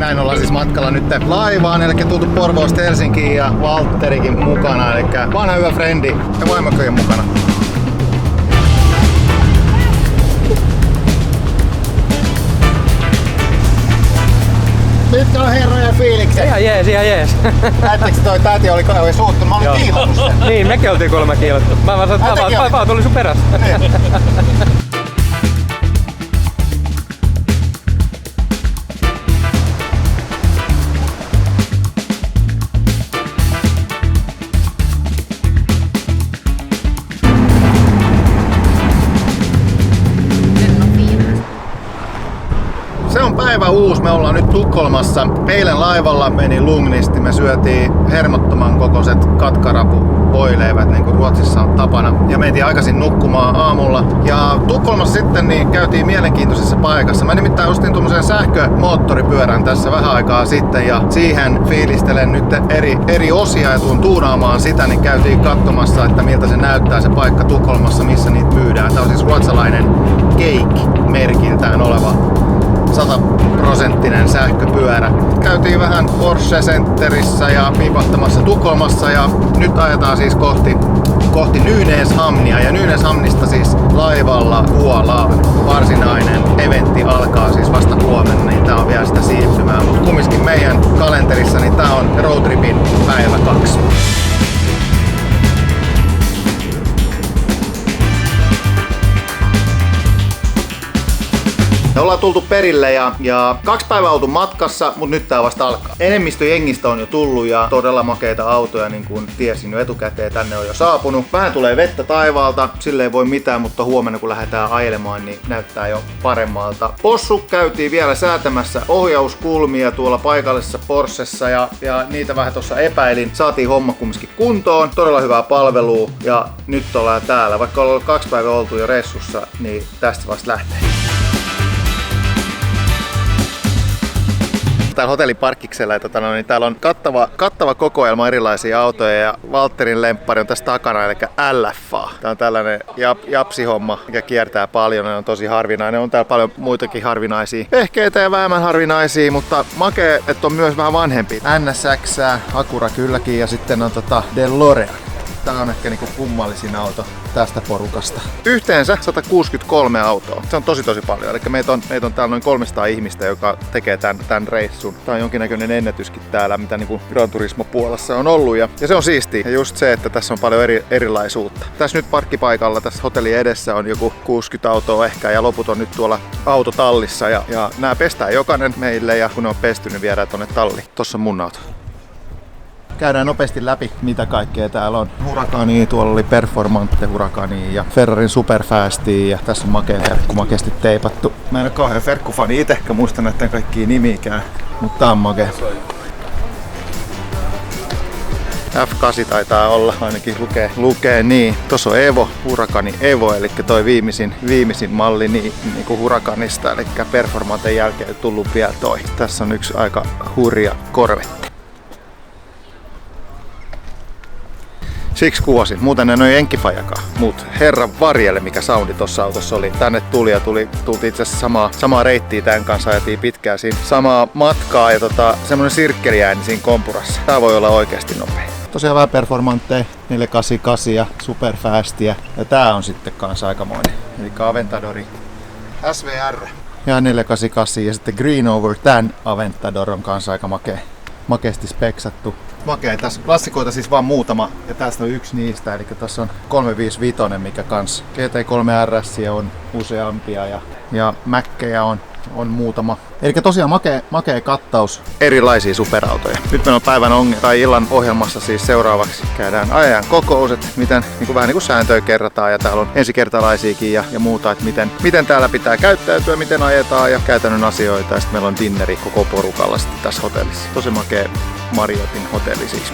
Näin ollaan siis matkalla nyt laivaan, eli tultu Porvoosta Helsinkiin ja Valtterikin mukana, eli vanha hyvä frendi ja vaimokin mukana. Mitkä on herrojen fiilikset? Ihan jees. Näettekö toi täti oli suuttunut? Mä olin kiilannut sen. Niin, mekin oltiin kuulemma kiilattu. Mä vaan tuli sun perässä. Niin. Päivä uusi. Me ollaan nyt Tukholmassa. Eilen laivalla meni lungnisti. Me syötiin hermottoman kokoiset katkarapuvoileivät, niin kuin Ruotsissa on tapana. Ja mentiin aikaisin nukkumaan aamulla. Ja Tukholmassa sitten niin käytiin mielenkiintoisessa paikassa. Mä nimittäin ostin tuommoisen sähkömoottoripyörän tässä vähän aikaa sitten. Ja siihen fiilistelen nyt eri osia ja tuun tuunaamaan sitä. Niin käytiin katsomassa, että miltä se näyttää se paikka Tukholmassa, missä niitä myydään. Tää on siis ruotsalainen Cake-merkiltään oleva 100% sähköpyörä. Käytiin vähän Porsche Centerissä ja piipahtamassa Tukholmassa ja nyt ajetaan siis kohti Nynäshamnia ja Nynäshamnista siis laivalla Puolaan. Varsinainen eventti alkaa siis vasta huomenna, niin tää on vielä sitä siirtymää. Mutta kumminkin meidän kalenterissa niin tää on roadtripin päivä 2. Me ollaan tultu perille ja 2 päivää oltu matkassa, mutta nyt tää vasta alkaa. Enemmistö jengistä on jo tullut ja todella makeita autoja, niin kuin tiesin jo etukäteen, tänne on jo saapunut. Vähän tulee vettä taivaalta, sille ei voi mitään, mutta huomenna kun lähdetään ajelemaan, niin näyttää jo paremmalta. Possu käytiin vielä säätämässä ohjauskulmia tuolla paikallisessa Porschessa ja niitä vähän tuossa epäilin. Saatiin homma kumminkin kuntoon, todella hyvää palvelua ja nyt ollaan täällä. Vaikka ollaan 2 päivää oltu jo reissussa, niin tästä vasta lähtee. Täällä hotelliparkkiksella niin täällä on kattava kokoelma erilaisia autoja ja Valtterin lemppari on tässä takana, eli LFA. Tää on tällainen japsihomma, mikä kiertää paljon ja on tosi harvinainen. On täällä paljon muitakin harvinaisia vehkeitä ja vähemmän harvinaisia, mutta makee, että on myös vähän vanhempi. NSX, Acura kylläkin ja sitten on DeLorean. Tää on ehkä niinku kummallisin auto tästä porukasta. Yhteensä 163 autoa. Se on tosi paljon. Eli meitä on täällä noin 300 ihmistä, joka tekee tän reissun. Tää on jonkinnäköinen ennätyskin täällä, mitä niinku Gran Turismo Puolassa on ollut. Ja se on siistiä. Ja just se, että tässä on paljon erilaisuutta. Tässä nyt parkkipaikalla, tässä hotellin edessä on joku 60 autoa ehkä ja loput on nyt tuolla autotallissa. Ja nää pestään jokainen meille ja kun ne on pesty, niin viedään tonne talliin. Tossa on mun auto. Käydään nopeasti läpi, mitä kaikkea täällä on. Huracania, tuolla oli Performante Huracania ja Ferrarin Superfastia ja tässä on makea ferkku, makeasti teipattu. Mä en ole kauhean ferkkufani itse, enkä muista näiden kaikkia nimiikään, mutta tää on makea. F8 taitaa olla, ainakin lukee niin. Tuossa on Evo, Huracani Evo, eli toi viimeisin malli niin kuin Huracanista, eli Performanten jälkeen tullut vielä toi. Tässä on yksi aika hurja Corvette. Siksi kuvasin. Muuten en ole jenkkifajakaan. Mut herran varjelle mikä soundi tossa autossa oli. Tänne tuli ja tultiin itse asiassa samaa reittiä tän kanssa. Ajettiin pitkään siinä samaa matkaa ja semmonen sirkkeliääni siinä kompurassa. Tää voi olla oikeasti nopea. Tosiaan vähän performantteja, 488 ja Superfastia. Ja tää on sitten kanssa aikamoinen. Eli Aventadori SVR. Ja 488 ja sitten Green Over tän Aventador on kanssa aika makeasti speksattu. Makea. Tässä klassikoita siis vaan muutama ja tästä on yksi niistä, eli tässä on 355, mikä kans GT3 RS on useampia ja Mäkkejä on muutama. Eli tosiaan makea kattaus erilaisia superautoja. Nyt meillä on päivän illan ohjelmassa siis seuraavaksi käydään ajan kokouset, miten vähän niin kuin sääntöjä kerrataan ja täällä on ensikertalaisiakin ja muuta, että miten täällä pitää käyttäytyä, miten ajetaan ja käytännön asioita ja sitten meillä on dinneri koko porukalla sitten tässä hotellissa. Tosi makea Marriotin hotelli siis.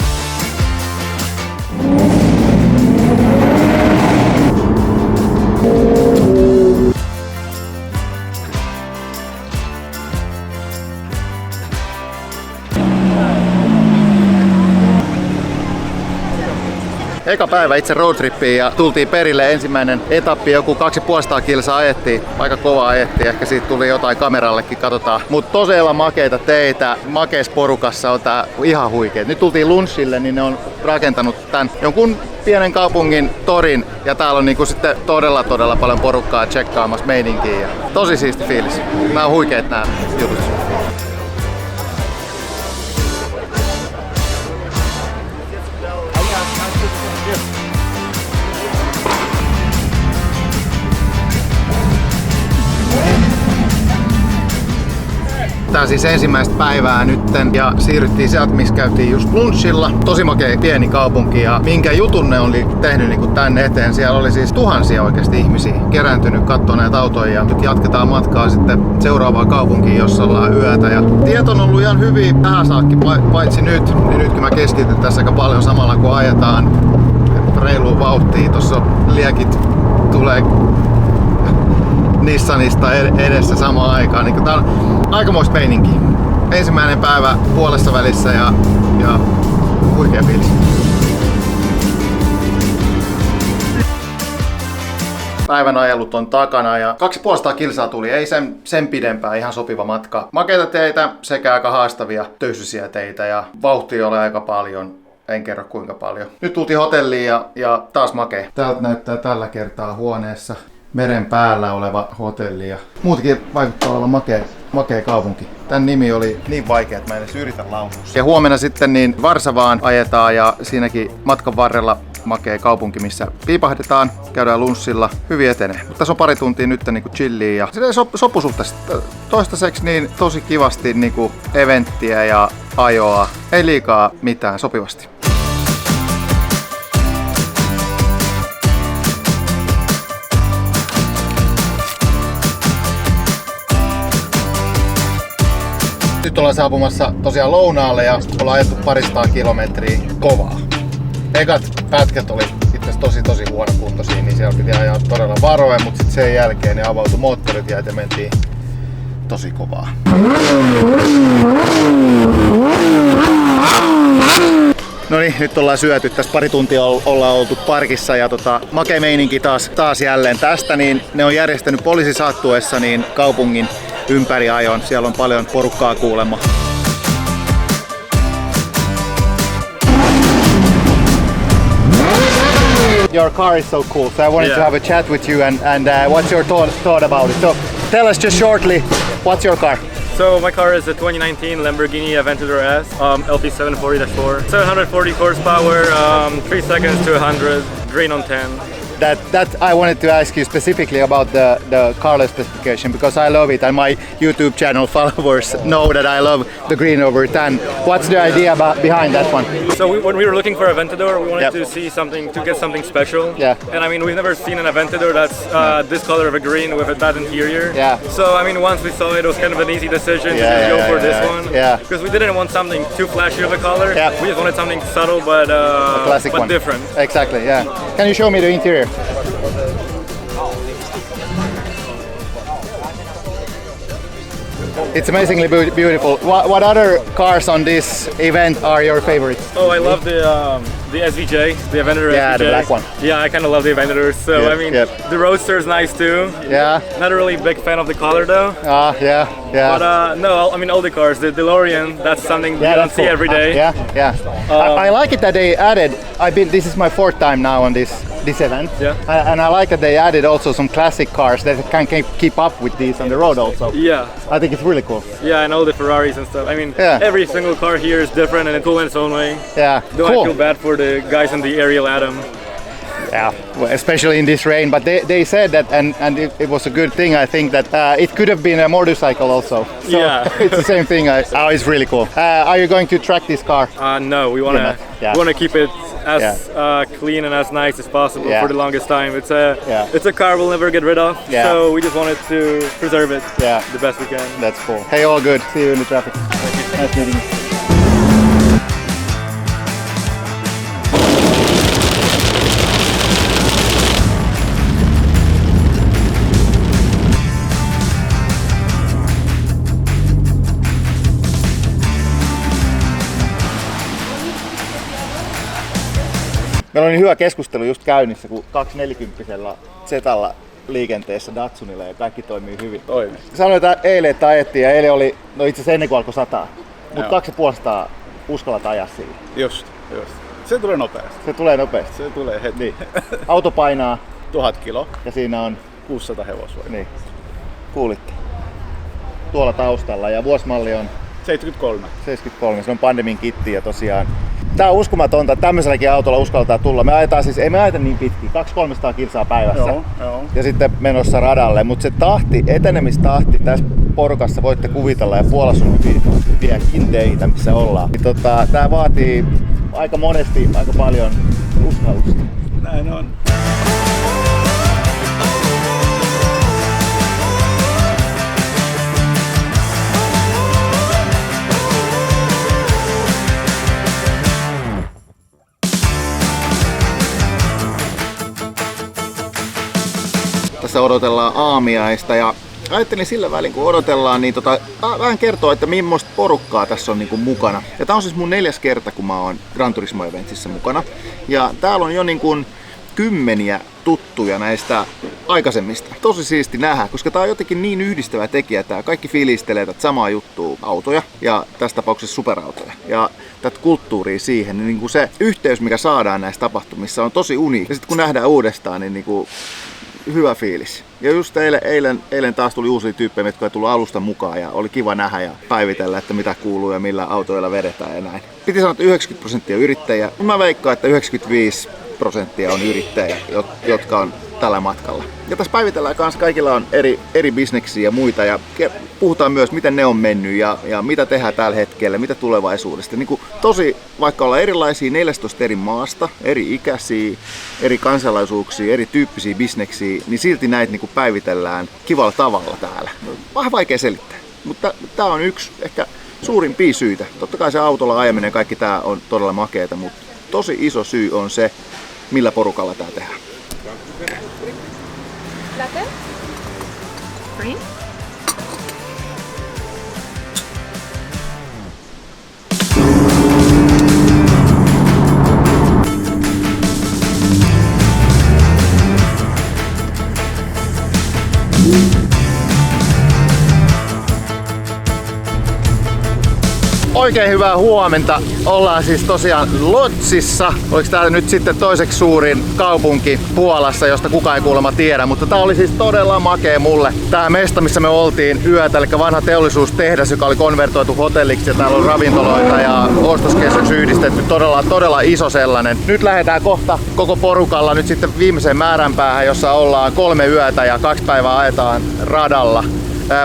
eka päivä itse roadtrippiin ja tultiin perille. Ensimmäinen etappi, joku 250 kilsaa ajettiin. Aika kovaa ajettiin, ehkä siitä tuli jotain kamerallekin, katsotaan. Mutta tosiaan makeita teitä, makeessa porukassa on tää ihan huikea. Nyt tultiin lunchille, niin ne on rakentanut tän jonkun pienen kaupungin torin ja täällä on niinku sitten todella paljon porukkaa tsekkaamassa meininkiä. Ja tosi siisti fiilis. Nää on huikeet nää jutut. Tää siis ensimmäistä päivää nytten ja siirryttiin sieltä, missä käytiin just lunchilla. Tosi makea pieni kaupunki ja minkä jutun ne oli tehnyt niin tänne eteen. Siellä oli siis tuhansia oikeasti ihmisiä kerääntynyt kattoo näitä autoja ja nyt jatketaan matkaa sitten seuraavaan kaupunkiin, jossa ollaan yötä. Ja tiet on ollut ihan hyvin tähän saakka, paitsi nyt. Niin nytkin mä keskityn tässä aika paljon samalla kun ajetaan reiluun vauhtiin. Tossa liekit tulee Nissanista edessä samaan aikaan. Niin tää on aikamoista meininkiä. Ensimmäinen päivä puolessa välissä ja huikea fiilis. Päivän ajelut on takana ja 250 kilsaa tuli, ei sen pidempään, ihan sopiva matka. Makeita teitä sekä aika haastavia töysyisiä teitä ja vauhtia oli aika paljon. En kerro kuinka paljon. Nyt tultiin hotelliin ja taas makea. Täältä näyttää tällä kertaa huoneessa meren päällä oleva hotelli ja muutenkin vaikuttaa olla makea kaupunki. Tän nimi oli niin vaikea, että mä en edes yritä lausua. Ja huomenna sitten niin Varsavaan ajetaan ja siinäkin matkan varrella makea kaupunki, missä piipahdetaan, käydään lunssilla, hyvin etenee. Mutta tässä on pari tuntia nyt niinku chilliä ja se sopusuhteisesti toistaiseksi niin tosi kivasti niinku eventtiä ja ajoa. Ei liikaa mitään, sopivasti. Nyt ollaan saapumassa tosiaan lounaalle ja ollaan ajettu paristaa kilometriä kovaa. Ekat pätkät oli itse asiassa tosi huonokuntoisia, niin siellä piti ajaa todella varoen, mutta sitten sen jälkeen ne avautui moottorit ja mentiin tosi kovaa. No niin, nyt ollaan syöty. Tässä pari tuntia ollaan oltu parkissa ja makea meininki taas jälleen tästä. Niin ne on järjestänyt poliisi saattuessa niin kaupungin ympäri ajon. Siellä on paljon porukkaa kuulemma. Your car is so cool, so I wanted to have a chat with you and what's your thought about it. So tell us just shortly, what's your car? So my car is a 2019 Lamborghini Aventador S, LP740-4. 740 horsepower, 3 seconds to 100, green on 10. That I wanted to ask you specifically about the color specification because I love it and my YouTube channel followers know that I love the green over tan. What's the idea behind that one? So when we were looking for Aventador, we wanted to see something, to get something special. Yeah. And I mean, we've never seen an Aventador that's this color of a green with a bad interior. Yeah. So I mean, once we saw it, it was kind of an easy decision to just go for this one. Yeah. Because we didn't want something too flashy of a color. Yeah. We just wanted something subtle but a classic one. Different. Exactly. Yeah. Can you show me the interior? It's amazingly beautiful. What other cars on this event are your favorites? Oh, I love the SVJ, the Aventador SVJ. Yeah, the black one. Yeah, I kind of love the Aventador. So Yep, I mean, yep. the Roadster is nice too. Yeah. Not a really big fan of the color though. Yeah. But no, I mean all the cars. The DeLorean, that's something you don't see every day. Yeah. I like it that they added. This is my fourth time now on this event. Yeah. And I like that they added also some classic cars that can keep up with these on the road also. Yeah. I think it's really cool. Yeah, and all the Ferraris and stuff. I mean, Yeah. every single car here is different and cool in its own way. Yeah. Though Cool. I feel bad for the guys in the Ariel Atom. Yeah, well, especially in this rain. But they said that, and it was a good thing. I think that it could have been a motorcycle also. So Yeah. it's the same thing. It's really cool. Are you going to track this car? No, we wanna Yeah. we wanna keep it as clean and as nice as possible Yeah. for the longest time. Yeah. It's a car we'll never get rid of. Yeah. So we just wanted to preserve it Yeah. the best we can. That's cool. Hey, all good. See you in the traffic. Nice meeting you. Meillä oli hyvä keskustelu just käynnissä, kun 240 Zetalla liikenteessä Datsunilla ja kaikki toimii hyvin. Toimii. Sanoin eilen, että ajettiin ja eilen oli, no itse asiassa ennen kuin alkoi sataa, mutta 250 uskallat ajaa sillä. Just. Se tulee nopeasti. Se tulee nopeasti. Se tulee heti. Niin. Auto painaa 1000 kiloa. Ja siinä on 600 hevosvoimaa. Niin. Kuulitte. Tuolla taustalla ja vuosimalli on 73. Se on Pandemin kitti ja tosiaan tää on uskomatonta, että tämmöiselläkin autolla uskaltaa tulla. Me ajetaan siis, ei me ajeta niin pitkin, 200-300 kilsaa päivässä. Joo. Ja sitten menossa radalle, mutta se tahti, etenemistahti tässä porukassa voitte kuvitella ja Puolassa on hyviä kinteitä missä ollaan. Niin tää vaatii aika monesti aika paljon uskallusta. Näin on. Tässä odotellaan aamiaista ja ajattelin sillä välin kun odotellaan, niin vähän kertoa, että millaista porukkaa tässä on niinku mukana. Ja tää on siis mun 4. kerta kun mä oon Gran Turismo Eventsissä mukana. Ja täällä on jo niinku kymmeniä tuttuja näistä aikaisemmista. Tosi siisti nähdä, koska tää on jotenkin niin yhdistävä tekijä. Tää kaikki fiilistelee tätä samaa juttua, autoja ja tässä tapauksessa superautoja. Ja tätä kulttuuria siihen, niin niinku se yhteys mikä saadaan näissä tapahtumissa on tosi uniikki. Ja sitten kun nähdään uudestaan, niin niinku hyvä fiilis. Ja just eilen taas tuli uusia tyyppejä, jotka ei tullut alusta mukaan ja oli kiva nähdä ja päivitellä, että mitä kuuluu ja millä autoilla vedetään ja näin. Piti sanoa, että 90% on yrittäjiä, mutta mä veikkaan, että 95% on yrittäjiä, jotka on tällä matkalla. Ja tässä päivitellään kanssa, kaikilla on eri bisneksiä ja muita ja puhutaan myös, miten ne on mennyt ja mitä tehdään tällä hetkellä, mitä tulevaisuudesta. Niin kuin tosi, vaikka ollaan erilaisia 14 eri maasta, eri ikäisiä, eri kansalaisuuksia, erityyppisiä bisneksiä, niin silti näitä niin kuin päivitellään kivalla tavalla täällä. Vähän vaikea selittää, mutta tää on yksi ehkä suurimpia syitä. Totta kai se autolla ajaminen ja kaikki tää on todella makeeta, mutta tosi iso syy on se, millä porukalla tää tehdään. Latte? Green? Oikein hyvää huomenta. Ollaan siis tosiaan Lodzissa. Oliko tää nyt sitten toiseksi suurin kaupunki Puolassa, josta kukaan ei kuulemma tiedä, mutta tää oli siis todella makea mulle. Tää mesta, missä me oltiin yötä, eli vanha teollisuustehdas, joka oli konvertoitu hotelliksi ja täällä on ravintoloita ja ostoskeskus yhdistetty. Todella iso sellainen. Nyt lähdetään kohta koko porukalla nyt sitten viimeiseen määränpäähän, jossa ollaan 3 yötä ja 2 päivää ajetaan radalla.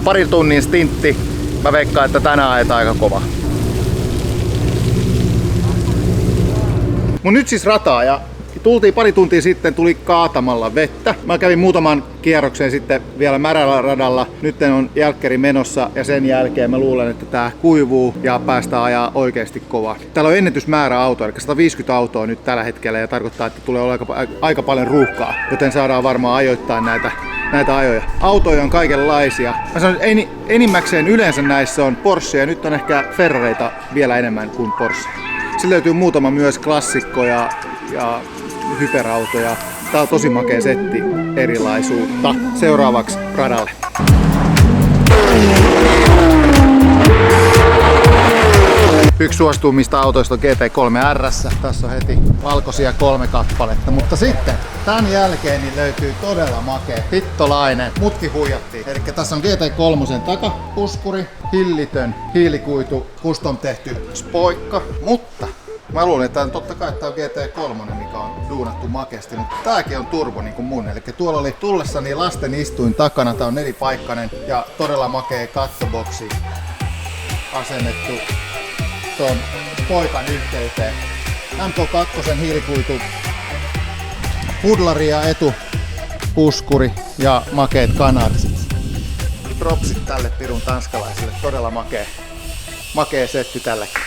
Parin tunnin stintti. Mä veikkaan, että tänään ajetaan aika kova. Mut nyt siis rataa ja tultiin pari tuntia sitten, tuli kaatamalla vettä. Mä kävin muutaman kierroksen sitten vielä märällä radalla. Nyt on jälkkäri menossa ja sen jälkeen mä luulen, että tää kuivuu ja päästään ajaa oikeasti kovaa. Täällä on ennätysmäärä autoa, eli 150 autoa nyt tällä hetkellä ja tarkoittaa, että tulee olla aika paljon ruuhkaa. Joten saadaan varmaan ajoittaa näitä ajoja. Autoja on kaikenlaisia. Mä sanon, että enimmäkseen yleensä näissä on Porsche ja nyt on ehkä Ferrareita vielä enemmän kuin Porsche. Sitten löytyy muutama myös klassikkoja ja hyperautoja. Tää on tosi makea setti erilaisuutta. Seuraavaksi radalle. Yksi suosituimmista autoista on GT3 RS. Tässä on heti valkoisia 3 kappaletta. Mutta sitten tämän jälkeen niin löytyy todella makea hittolainen. Mutki huijattiin. Eli tässä on GT3 takapuskuri, hillitön hiilikuitu, custom tehty spoikka. Mutta mä luulen, että totta kai tää on GT3, mikä on duunattu makeasti, mutta tääkin on turbo niin kuin mun. Eli tuolla oli tullessani lasten istuin takana, tää on 4-paikkainen ja todella makea kattoboksi asennettu tuon poikan yhteyteen. MK2 hiilikuitu pudlari ja etupuskuri ja makeet kanarsit. Propsit tälle pirun tanskalaiselle, todella makea setti tälläkin.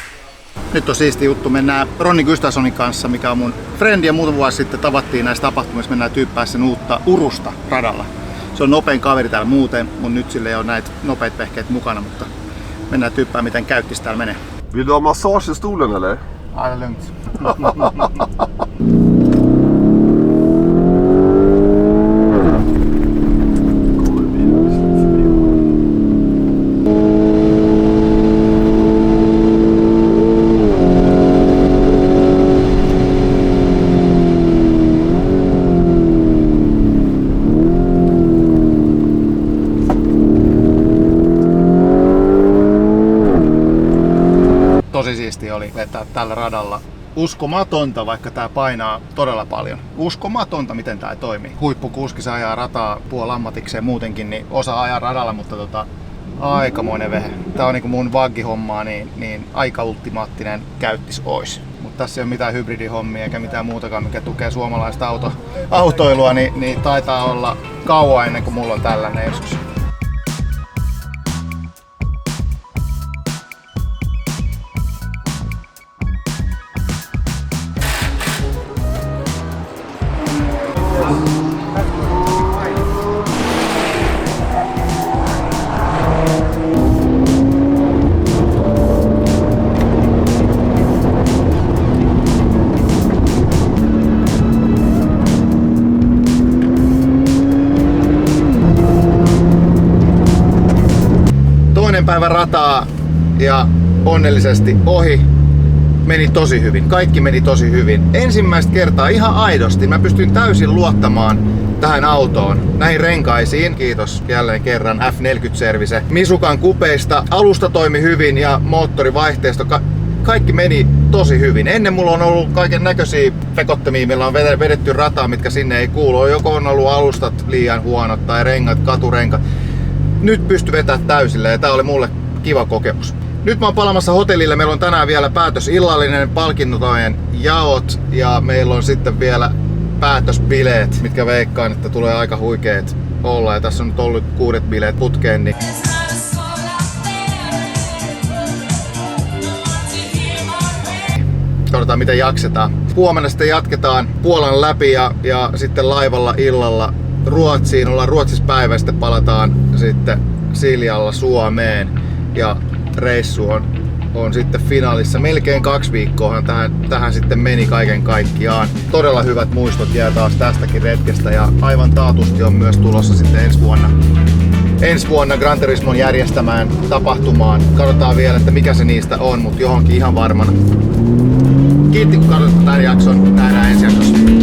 Nyt on siisti juttu, mennään Ronni Gustafssonin kanssa, mikä on mun frendi ja muutama vuosi sitten tavattiin näissä tapahtumissa, mennään tyyppää sen uutta Urusta radalla. Se on nopein kaveri täällä muuten, mun nyt sille ei ole näitä nopeita vehkeitä mukana, mutta mennään tyyppää miten käyttis täällä menee. Vill du ha massage i stolen eller? Aina lugnt. tosi siistiä oli vetää tällä radalla. Uskomatonta, vaikka tää painaa todella paljon. Uskomatonta, miten tää toimii. Huippukuski saa ajaa rataa puolammatikseen muutenkin, niin osaa ajaa radalla, mutta aikamoinen vehe. Tää on niinku mun vaggihommaa, niin aika ultimaattinen käyttis ois. Mutta tässä ei ole mitään hybridihommia eikä mitään muutakaan, mikä tukee suomalaista autoilua, niin taitaa olla kauan ennen kuin mulla on tällainen joskus. Toinen päivä rataa ja onnellisesti ohi. Meni tosi hyvin. Kaikki meni tosi hyvin. Ensimmäistä kertaa ihan aidosti mä pystyn täysin luottamaan tähän autoon. Näihin renkaisiin. Kiitos jälleen kerran F40-service. Misukan kupeista. Alusta toimi hyvin ja moottorivaihteisto. Kaikki meni tosi hyvin. Ennen mulla on ollut kaiken näköisiä pekottomia, millä on vedetty rataa, mitkä sinne ei kuulu. Joko on ollut alustat liian huonot tai rengat, katurenkat. Nyt pysty vetämään täysille ja tää oli mulle kiva kokemus. Nyt mä oon palaamassa hotellille. Meillä on tänään vielä päätösillallinen, palkintojen jaot ja meillä on sitten vielä päätösbileet, mitkä veikkaan, että tulee aika huikeet olla. Ja tässä on nyt ollut 6 bileet putkeen, niin katsotaan miten jaksetaan. Huomenna sitten jatketaan Puolan läpi ja sitten laivalla illalla Ruotsiin. Ollaan Ruotsissa päivä, sitten palataan sitten Siljalla Suomeen ja reissu on sitten finaalissa. Melkein 2 viikkoahan tähän sitten meni kaiken kaikkiaan. Todella hyvät muistot jää taas tästäkin retkestä ja aivan taatusti on myös tulossa sitten ensi vuonna Gran Turismon järjestämään tapahtumaan. Katsotaan vielä, että mikä se niistä on, mutta johonkin ihan varmana. Kiitti kun katsoit tämän jakson. Nähdään ensi jaksossa.